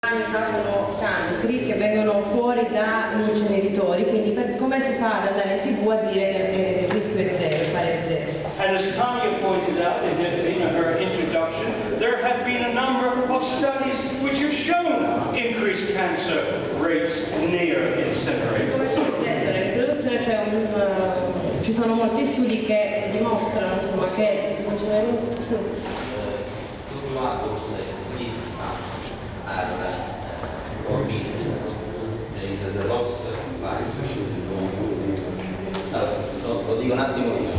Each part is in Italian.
Sono cancri che vengono fuori da inceneritori, quindi come si fa ad andare in TV a dire che il rischio è zero, pare zero? And as Tanya pointed out in her introduction, there have been a number of studies which have shown increased cancer rates near incinerators. Come nell'introduzione ci sono molti studi che dimostrano insomma, che lo dico un attimo io.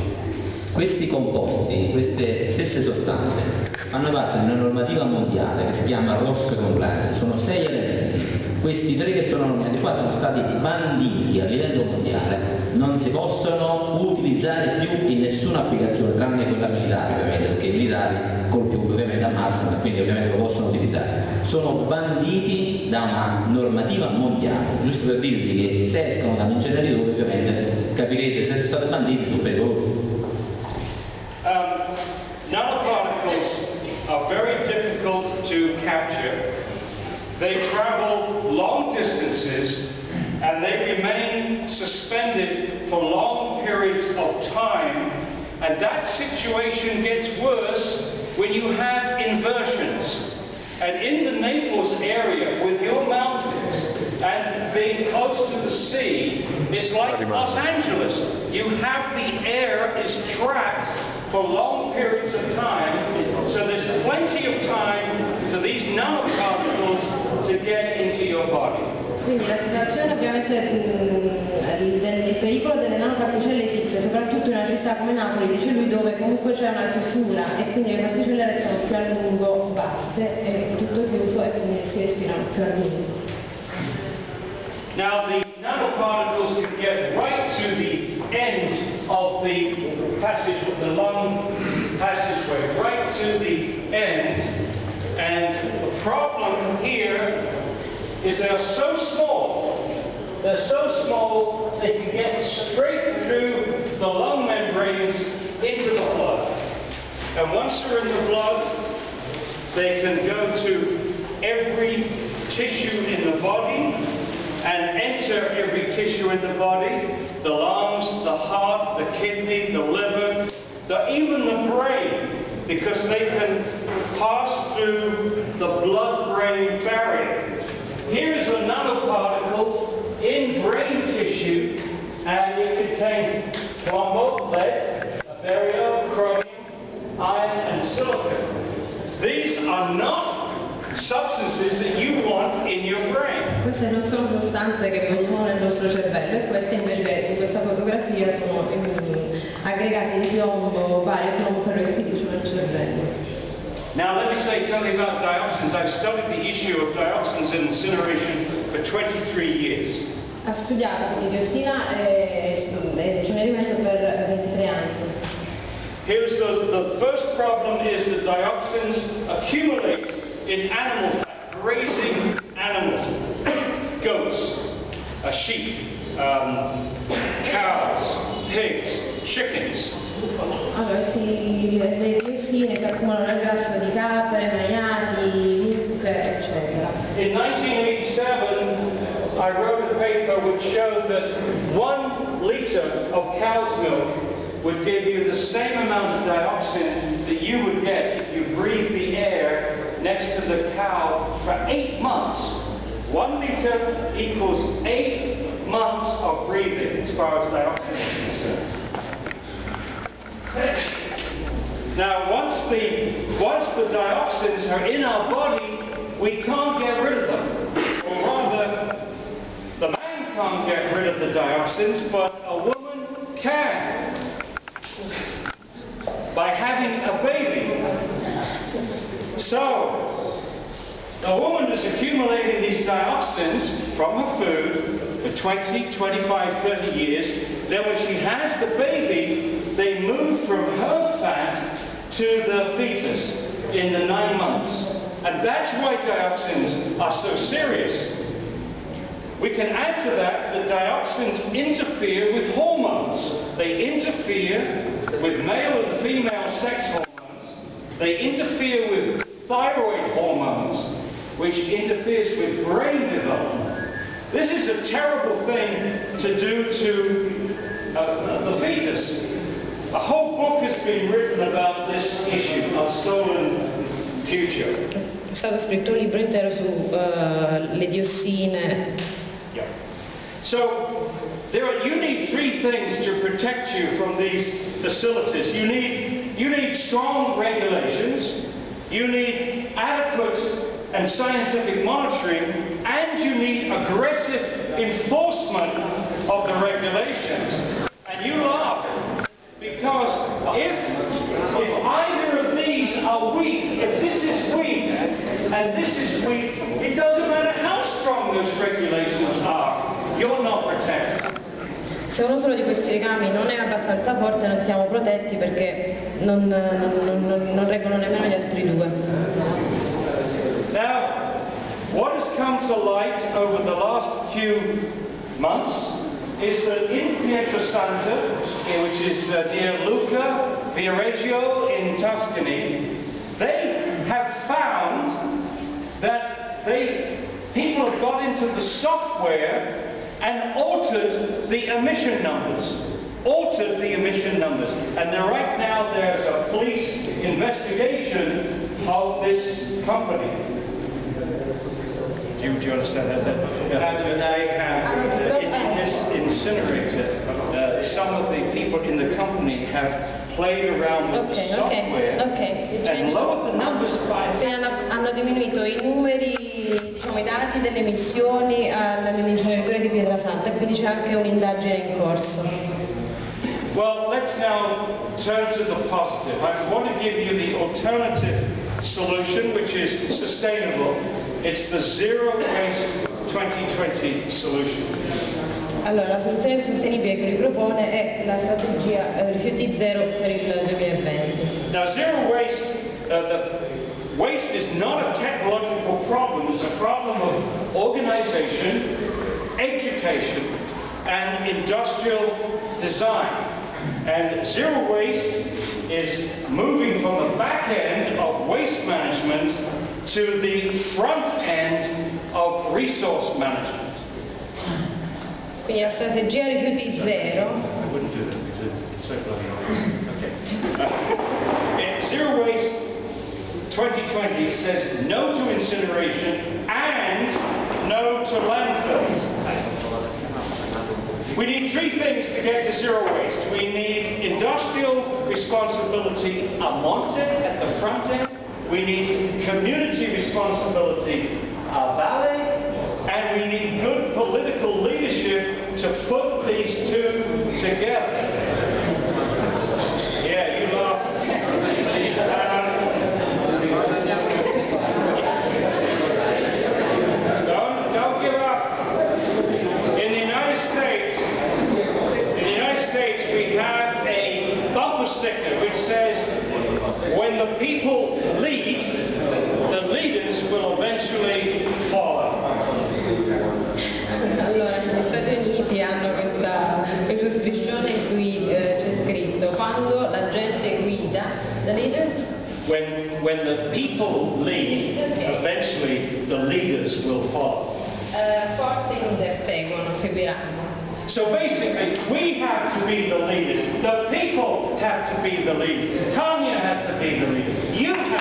Questi composti, queste stesse sostanze fanno parte di una normativa mondiale che si chiama ROS Compliance, sono 6 elementi. Questi 3 che sono nominati qua sono stati banditi a livello mondiale, non si possono utilizzare più in nessuna applicazione, tranne quella militare ovviamente, perché i militari col fuoco ovviamente ammazzano, quindi ovviamente lo possono utilizzare. Sono banditi da una normativa mondiale, giusto per dirvi che se escono dall'inceneritore ovviamente capirete se sono stati banditi sono pericolosi. Nanoparticles are very difficult to capture. They travel long distances and they remain suspended for long periods of time, and that situation gets worse when you have inversions. And in the Naples area with your mountains and being close to the sea, it's like Los Angeles. You have the air is trapped for long periods of time, so there's plenty of time for these nanoparticles to get into your body. Quindi la situazione ovviamente del pericolo delle nanoparticelle esiste, soprattutto in una città come Napoli, dice lui, dove comunque c'è una chiusura e quindi le particelle restano più a lungo basse e tutto chiuso e quindi si respirano più a lungo. Now the nanoparticles can get right to the end of the passage, of the lung passageway, right to the end, and the problem here is they're so small they can get straight through the lung membranes into the blood. And once they're in the blood, they can go to every tissue in the body and enter every tissue in the body, the lungs, the heart, the kidney, the liver, even the brain, because they can pass through the blood-brain barrier. Here is a nanoparticle in brain tissue, and it contains plumbo, lead, barium, chromium, iron, and silicon. These are not substances that you want in your brain. Queste non sono sostanze che possono nel nostro cervello e queste invece in questa fotografia sono aggregati di piombo, vario piombo ferro che si dice nel cervello. Now let me say something about dioxins. I've studied the issue of dioxins in incineration for 23 years. Ha studiato quindi diossina e incenerimento per 23 anni. Here's the first problem is that dioxins accumulate in animal fat, grazing animals, goats, sheep, cows, pigs, chickens. Allora, le diossine si accumulano nel grasso di capre, maiali, mucche, eccetera. In 1987, I wrote a paper which showed that 1 liter of cow's milk would give you the same amount of dioxin that you would get if you breathe the air next to the cow for 8 months. 1 liter equals 8 months of breathing as far as dioxin is concerned. Now, once the dioxins are in our body, we can't get rid of them. Or rather, the man can't get rid of the dioxins, but a woman can. By having a baby. So, a woman is accumulating these dioxins from her food for 20, 25, 30 years. Then when she has the baby, they move from her fat to the fetus in the 9 months. And that's why dioxins are so serious. We can add to that that dioxins interfere with hormones. They interfere with male and female sex hormones. They interfere with thyroid hormones, which interferes with is a terrible thing to do to the fetus. A whole book has been written about this issue of stolen future. È stato scritto un libro intero su le diossine. Yeah. So you need three things to protect you from these facilities. You need strong regulations. You need adequate and scientific monitoring, and you need aggressive enforcement of the regulations. And you laugh, because if either of these are weak, if this is weak and this is weak, it doesn't matter how strong those regulations are, you're not protected. Se uno solo di questi legami non è abbastanza forte, non siamo protetti, perché non reggono nemmeno gli altri due. Now, what has come to light over the last few months is that in Pietrasanta, which is near Lucca, Viareggio in Tuscany, they have found that people have got into the software and altered the emission numbers. And right now there's a police investigation of this company. Do you understand that? And they have, in this incinerator, some of the people in the company have played around with the software and lowered the numbers by... Hanno diminuito i numeri, diciamo i dati delle emissioni all'inceneritore di Pietrasanta, e quindi c'è anche un'indagine in corso. Well, let's now turn to the positive. I want to give you the alternative solution, which is sustainable. It's the Zero Waste 2020 solution. Allora, la soluzione sostenibile che lui propone è la strategia rifiuti zero per il 2020. Now, zero waste, the waste is not a technological problem. It's a problem of organization, education, and industrial design. And zero waste is moving from the back end of waste management to the front end of resource management. Quindi la strategia rifiuti zero. I wouldn't do that because it's so bloody obvious. Okay. Zero Waste 2020 says no to incineration and no to landfills. We need three things to get to zero waste. We need industrial responsibility a monte at the front end. We need community responsibility a valle. And we need good political leadership to put these two together. Yeah, you laugh. Don't give up. In the United States, we have a bumper sticker which says, when the people lead, the leaders will eventually follow. Allora, negli Stati Uniti hanno questo striscione in cui c'è scritto: quando la gente guida, the leader? When the people lead, eventually the leaders will follow. Forse i leader seguiranno. So basically, we have to be the leaders. The people have to be the leaders. Tanya has to be the leader. You have